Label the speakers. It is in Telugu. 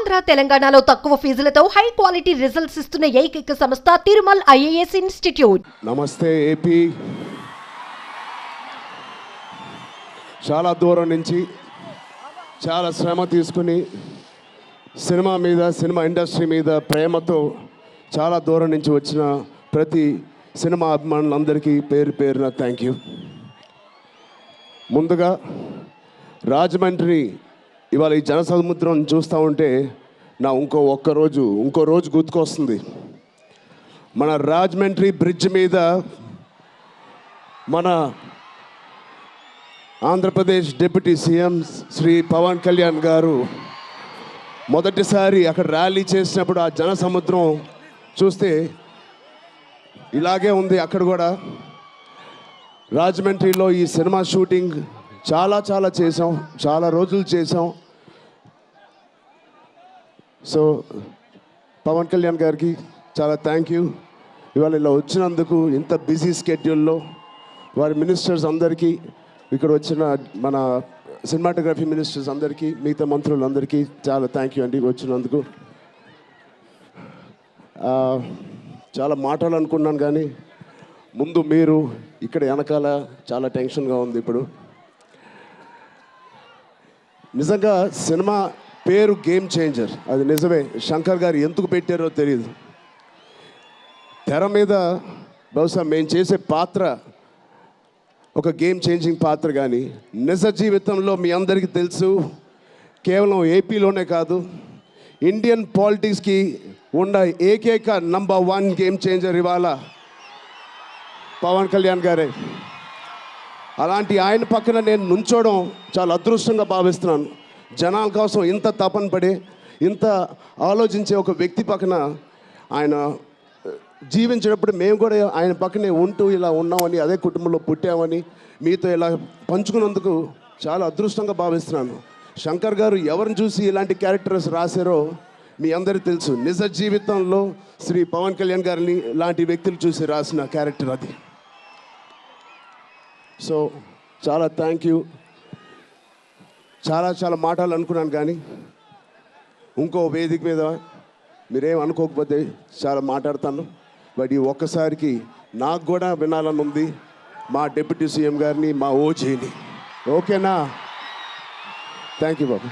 Speaker 1: ఆంధ్ర తెలంగాణలో తక్కువ ఫీజులతో హై క్వాలిటీ రిజల్ట్స్ ఇస్తున్న ఏకైక సంస్థ తిరుమల్ ఐఏఎస్ ఇన్స్టిట్యూట్.
Speaker 2: నమస్తే ఏపీ. చాలా దూరం నుంచి చాలా శ్రమ తీసుకుని సినిమా మీద, సినిమా ఇండస్ట్రీ మీద ప్రేమతో చాలా దూరం నుంచి వచ్చిన ప్రతి సినిమా అభిమానులందరికీ పేరు పేరున థ్యాంక్ యూ. ముందుగా రాజమండ్రి ఇవాళ ఈ జనసముద్రం చూస్తూ ఉంటే నా ఇంకో రోజు గుర్తుకొస్తుంది. మన రాజమండ్రి బ్రిడ్జ్ మీద మన ఆంధ్రప్రదేశ్ డిప్యూటీ సీఎం శ్రీ పవన్ కళ్యాణ్ గారు మొదటిసారి అక్కడ ర్యాలీ చేసినప్పుడు ఆ జనసముద్రం చూస్తే ఇలాగే ఉంది. అక్కడ కూడా రాజమండ్రిలో ఈ సినిమా షూటింగ్ చాలా చేసాం, చాలా రోజులు చేసాం. సో పవన్ కళ్యాణ్ గారికి చాలా థ్యాంక్ యూ. ఇవాళ ఇలా వచ్చినందుకు, ఇంత బిజీ స్కెడ్యూల్లో వారి మినిస్టర్స్ అందరికీ, ఇక్కడ వచ్చిన మన సినిమాటోగ్రఫీ మినిస్టర్స్ అందరికీ, మిగతా మంత్రులందరికీ చాలా థ్యాంక్ యూ అండి వచ్చినందుకు. చాలా మాట్లాడాలనుకున్నాను కానీ ముందు మీరు ఇక్కడ వెనకాల చాలా టెన్షన్గా ఉంది. ఇప్పుడు నిజంగా సినిమా పేరు గేమ్ చేంజర్, అది నిజమే. శంకర్ గారు ఎందుకు పెట్టారో తెలియదు. తెర మీద బహుశా మేము చేసే పాత్ర ఒక గేమ్ చేంజింగ్ పాత్ర, కానీ నిజ జీవితంలో మీ అందరికీ తెలుసు, కేవలం ఏపీలోనే కాదు ఇండియన్ పాలిటిక్స్కి ఉన్న ఏకైక నంబర్ 1 గేమ్ చేంజర్ ఇవాళ పవన్ కళ్యాణ్ గారే. అలాంటి ఆయన పక్కన నేను నుంచోవడం చాలా అదృష్టంగా భావిస్తున్నాను. జనాల కోసం ఇంత తపన పడే, ఇంత ఆలోచించే ఒక వ్యక్తి పక్కన ఆయన జీవించేటప్పుడు మేము కూడా ఆయన పక్కనే ఉంటూ ఇలా ఉన్నామని, అదే కుటుంబంలో పుట్టామని మీతో ఇలా పంచుకున్నందుకు చాలా అదృష్టంగా భావిస్తున్నాను. శంకర్ గారు ఎవరిని చూసి ఇలాంటి క్యారెక్టర్స్ రాశారో మీ అందరికీ తెలుసు. నిజ జీవితంలో శ్రీ పవన్ కళ్యాణ్ గారిని లాంటి వ్యక్తులు చూసి రాసిన క్యారెక్టర్ అది. సో చాలా థ్యాంక్ యూ. చాలా మాట్లాడాలనుకున్నాను కానీ ఇంకో వేదిక మీద మీరేం అనుకోకపోతే చాలా మాట్లాడతాను. బట్ ఈ ఒక్కసారికి నాకు కూడా వినాలని ఉంది మా డిప్యూటీ సీఎం గారిని, మా ఓజీని. ఓకేనా? Thank you Babu.